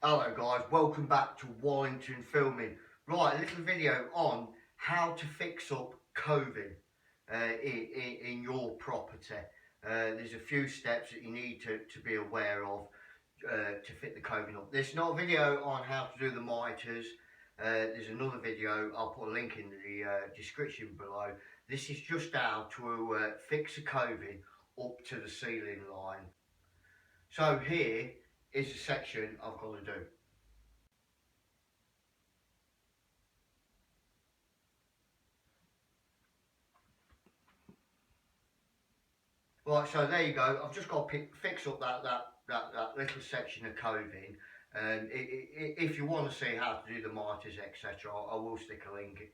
Hello guys, welcome back to Wallington Filming. Right, a little video on how to fix up coving in your property. There's a few steps that you need to be aware of to fit the coving up. There's not a video on how to do the mitres. There's another video, I'll put a link in the description below. This is just how to fix the coving up to the ceiling line. So here is the section I've got to do. Right, so there you go. I've just got to fix up that little section of coving. If you want to see how to do the mitres, etc., I will stick a link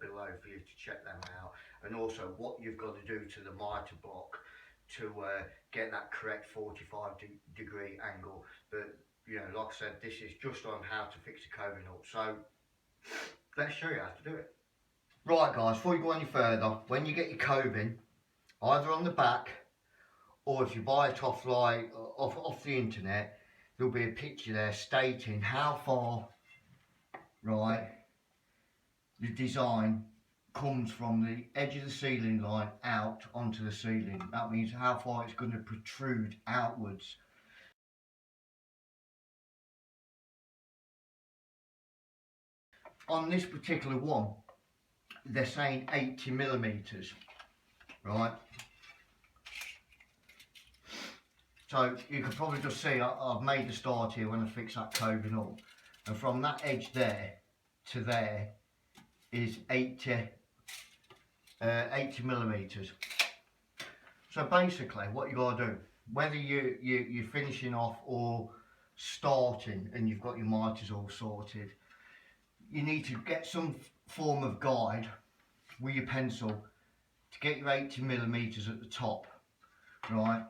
below for you to check them out, and also what you've got to do to the mitre block to get that correct 45-degree angle. But you know, like I said, this is just on how to fix the coving up. So let's show you how to do it. Right, guys. Before you go any further, when you get your coving, either on the back, or if you buy it off the internet, there'll be a picture there stating how far, right, the design comes from the edge of the ceiling line out onto the ceiling. That means how far it's going to protrude outwards. On this particular one, they're saying 80mm, right? So you can probably just see I've made the start here when I fix that coving up, and from that edge there to there is 80mm. So basically what you got to do, whether you're finishing off or starting and you've got your mitres all sorted, you need to get some form of guide with your pencil to get your 80mm at the top, right?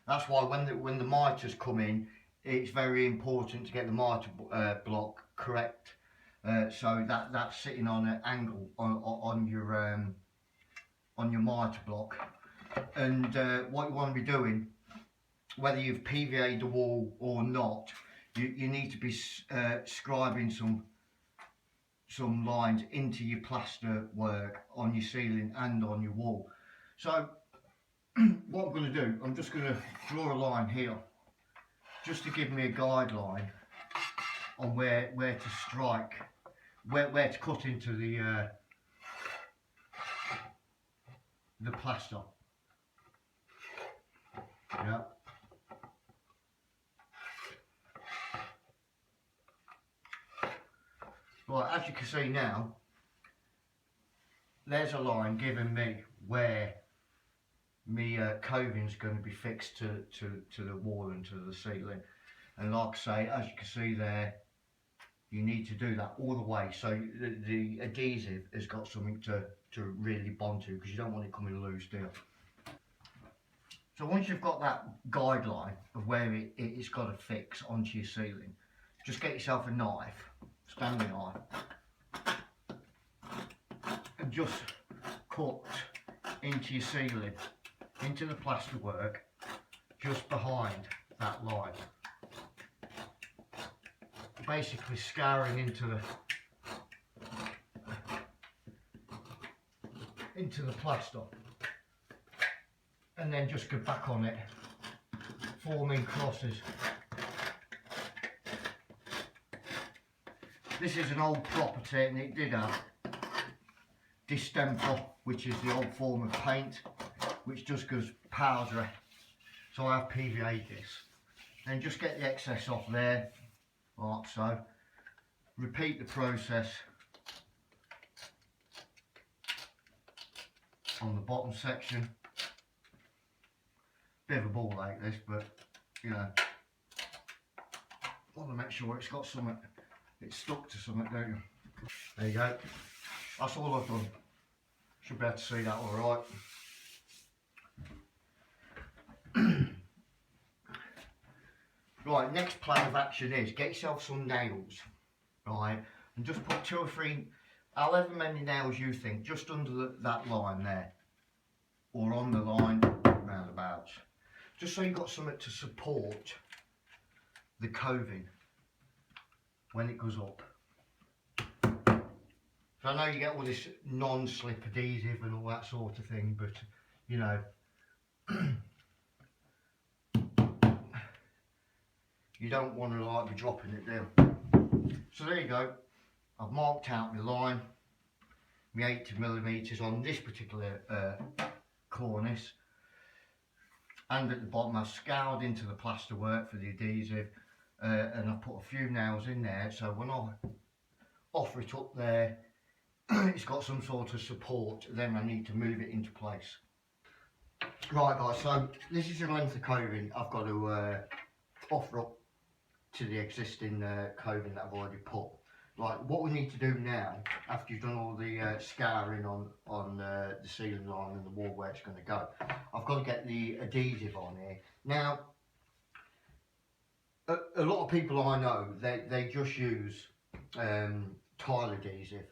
That's why when the mitres come in, it's very important to get the mitre block correct, so that's sitting on an angle on your mitre block. And what you want to be doing, whether you've PVA'd the wall or not, you need to be scribing some lines into your plaster work on your ceiling and on your wall. So what I'm going to do, I'm just going to draw a line here just to give me a guideline on where to strike, where to cut into the plaster. Yeah. Right, as you can see now, there's a line giving me where my coving's going to be fixed to the wall and to the ceiling. And like I say, as you can see there, you need to do that all the way, so the adhesive has got something to really bond to, because you don't want it coming loose, do you? So once you've got that guideline of where it's got to fix onto your ceiling, just get yourself a knife, Stanley knife, and just cut into your ceiling, into the plasterwork, just behind that line. Basically scouring into the plaster, and then just go back on it, forming crosses. This is an old property and it did have distemper, which is the old form of paint, which just goes powdery. So I have PVA'd this. Then just get the excess off there, like so. Repeat the process on the bottom section. Bit of a ball like this, but you know, want to make sure it's got something, it's stuck to something, don't you? There you go. That's all I've done. Should be able to see that all right. Right, next plan of action is get yourself some nails, right, and just put 2 or 3, however many nails you think, just under that line there, or on the line roundabouts, just so you've got something to support the coving. when it goes up. So I know you get all this non-slip adhesive and all that sort of thing, but you know, you don't want to like be dropping it down. So there you go. I've marked out my line, my 80mm on this particular cornice, and at the bottom I've scoured into the plasterwork for the adhesive, and I've put a few nails in there, so when I offer it up there, it's got some sort of support. Then I need to move it into place. Right guys, so this is the length of coving I've got to offer up to the existing coving that I've already put. Right, what we need to do now, after you've done all the scouring on the ceiling line and the wall where it's going to go, I've got to get the adhesive on here. Now, a lot of people I know, they just use tile adhesive,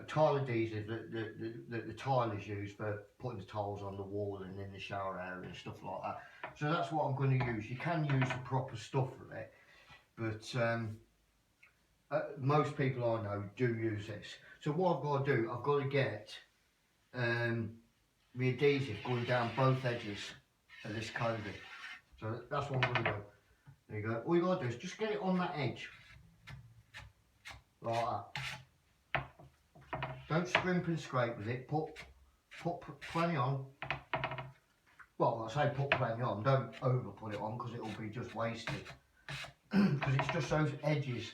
tile adhesive that the tilers use for putting the tiles on the wall and in the shower area and stuff like that. So that's what I'm going to use. You can use the proper stuff for it, but most people I know do use this. So what I've got to do, I've got to get the adhesive going down both edges of this coving. So that's what I'm going to do. There you go. All you got to do is just get it on that edge, like that. Don't scrimp and scrape with it. Put plenty on. Well, I say put plenty on. Don't over put it on because it will be just wasted. Because it's just those edges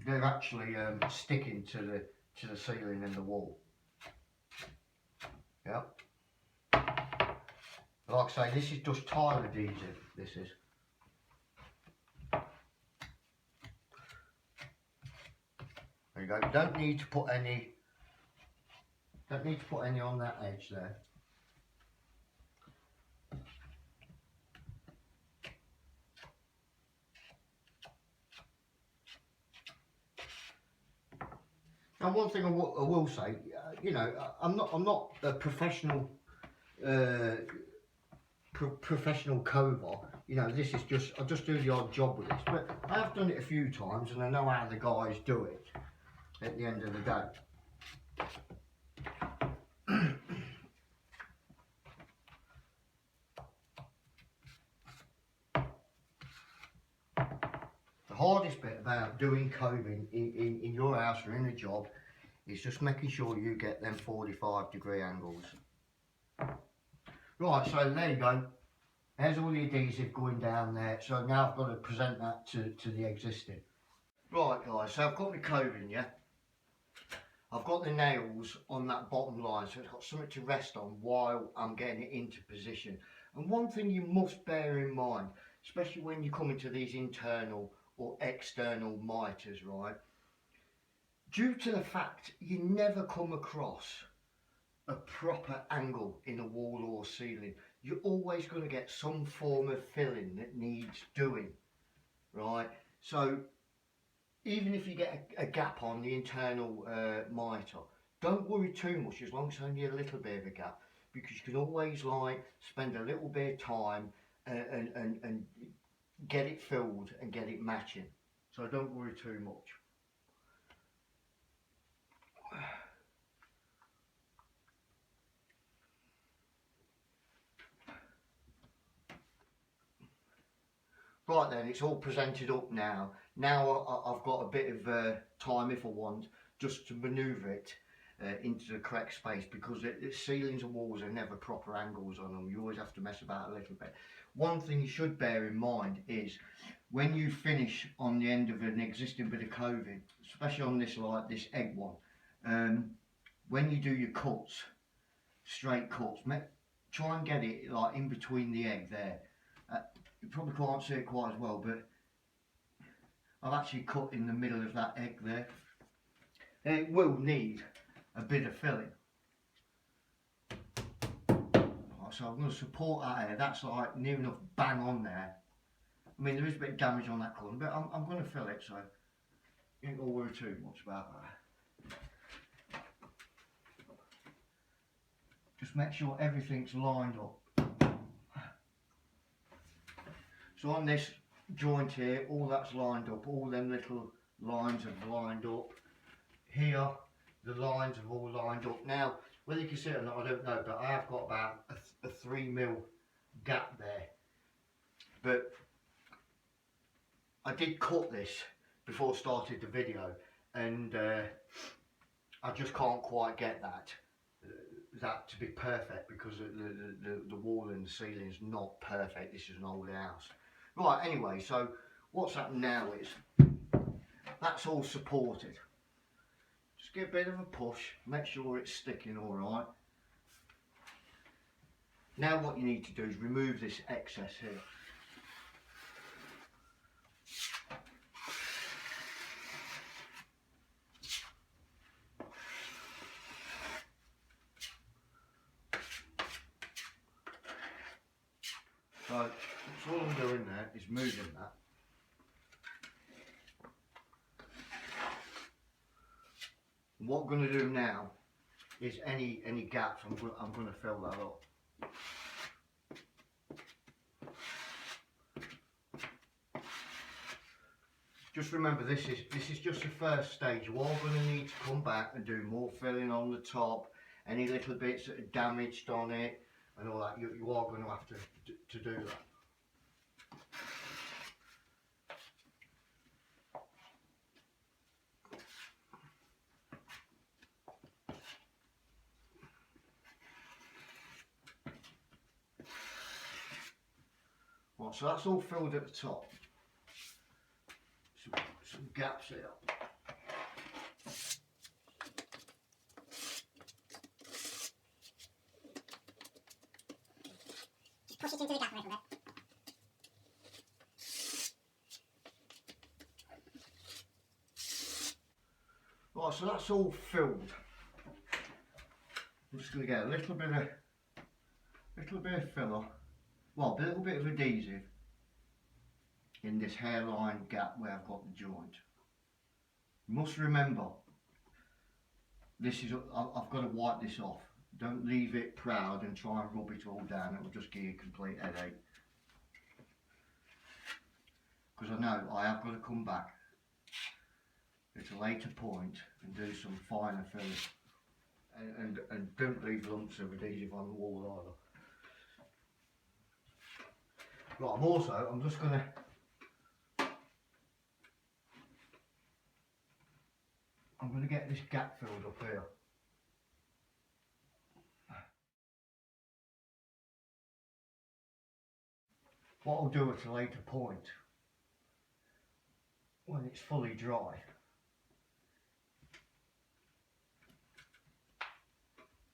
they're actually sticking to the ceiling and the wall. Yeah. Like I say, this is just tile adhesive. This is. There you go. You don't need to put any. Don't need to put any on that edge there. And one thing I will say, you know, I'm not a professional professional cover. You know, this is just I just do the odd job with this, but I have done it a few times, and I know how the guys do it. At the end of the day. The hardest bit about doing coving in your house or in a job is just making sure you get them 45-degree angles. Right, so there you go. There's all the adhesive going down there. So now I've got to present that to the existing. Right guys, so I've got my coving, yeah. I've got the nails on that bottom line, so it's got something to rest on while I'm getting it into position. And one thing you must bear in mind, especially when you come into these internal or external mitres, right? Due to the fact you never come across a proper angle in a wall or ceiling, you're always going to get some form of filling that needs doing, right? So even if you get a gap on the internal mitre, don't worry too much as long as it's only a little bit of a gap, because you can always like spend a little bit of time and get it filled and get it matching. So don't worry too much. Right then, it's all presented up now. Now I've got a bit of time, if I want, just to manoeuvre it into the correct space, because the ceilings and walls are never proper angles on them. You always have to mess about a little bit. One thing you should bear in mind is when you finish on the end of an existing bit of coving, especially on this like this egg one, when you do your cuts, straight cuts, try and get it like in between the egg there. You probably can't see it quite as well, but I've actually cut in the middle of that egg there. And it will need a bit of filling. So I'm going to support that here. That's like near enough bang on there. I mean, there is a bit of damage on that corner, but I'm going to fill it, so you ain't going to worry too much about that. Just make sure everything's lined up. So on this, joint here, all that's lined up, all them little lines have lined up. Here, the lines have all lined up. Now, whether you can see it or not, I don't know, but I have got about a 3mm gap there. But I did cut this before I started the video, and I just can't quite get that to be perfect, because the wall and the ceiling is not perfect. This is an old house. Right, anyway, so what's happened now is that's all supported. Just give a bit of a push, make sure it's sticking all right. Now what you need to do is remove this excess here. So all I'm doing there is moving that. And what I'm going to do now is any gaps, I'm going to fill that up. Just remember, this is just the first stage. You are going to need to come back and do more filling on the top. Any little bits that are damaged on it and all that, you are going to have to do that. Right, so that's all filled at the top. Some gaps here. Just push it into the gap a little bit. Right, so that's all filled. I'm just going to get a little bit of filler, well, a little bit of adhesive in this hairline gap where I've got the joint. You must remember, this is, I've got to wipe this off. Don't leave it proud and try and rub it all down. It will just give you a complete headache. Because I know I have got to come back at a later point and do some finer filling. And don't leave lumps of adhesive on the wall either. Right, I'm just going to get this gap filled up here. What I'll do at a later point, when it's fully dry,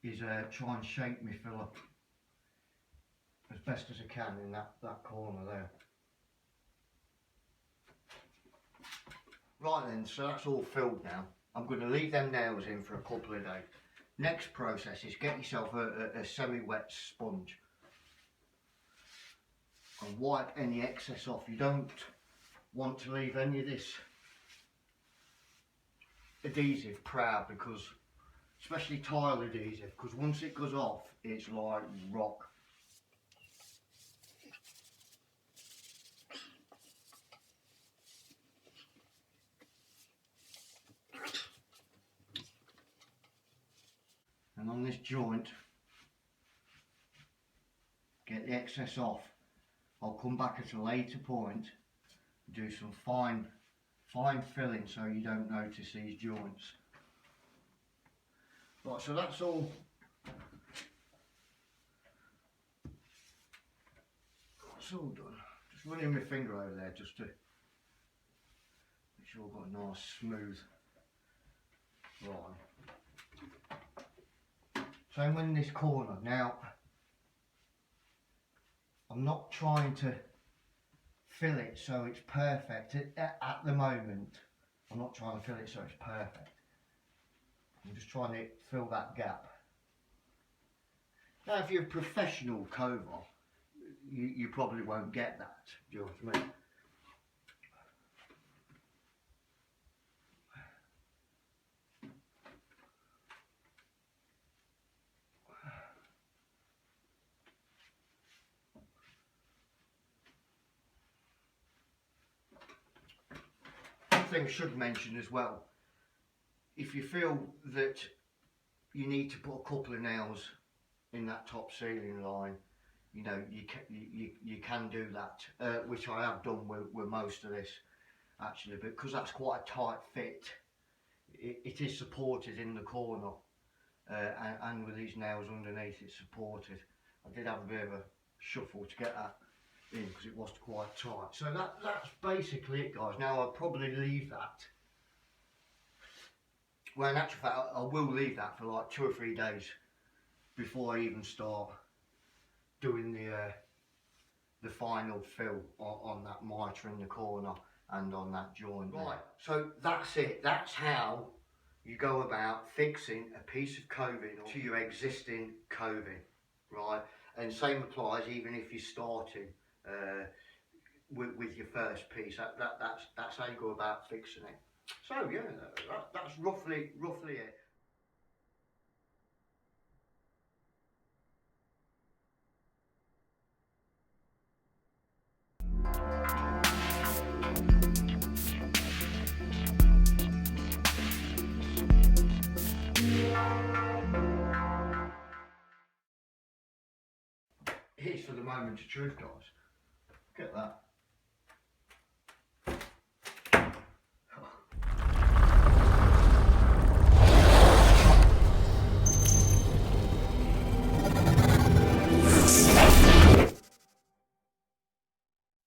is try and shape my filler as best as I can in that corner there. Right then, so that's all filled now. I'm going to leave them nails in for a couple of days. Next process is get yourself a semi-wet sponge and wipe any excess off. You don't want to leave any of this adhesive proud, because especially tile adhesive, because once it goes off it's like rock. And on this joint, get the excess off. I'll come back at a later point and do some fine filling so you don't notice these joints. Right, so that's all done. Just running my finger over there just to make sure I've got a nice smooth line. Same in this corner. Now, I'm not trying to fill it so it's perfect. At the moment, I'm not trying to fill it so it's perfect. I'm just trying to fill that gap. Now, if you're a professional cover, you probably won't get that. Do you know what I mean? thing I should mention as well, if you feel that you need to put a couple of nails in that top ceiling line, you know, you can do that, which I have done with most of this actually, because that's quite a tight fit. It is supported in the corner, and with these nails underneath it's supported. I did have a bit of a shuffle to get that in because it was quite tight. So that's basically it, guys. Now I'll probably leave that. Well, in actual fact, I will leave that for like 2 or 3 days before I even start doing the final fill on that mitre in the corner and on that joint. Right, so that's it. That's how you go about fixing a piece of coving to your existing coving, right? And same applies even if you're starting with your first piece. That's how you go about fixing it. So yeah, that's roughly it. Here's for the moment of truth, guys. Look at that.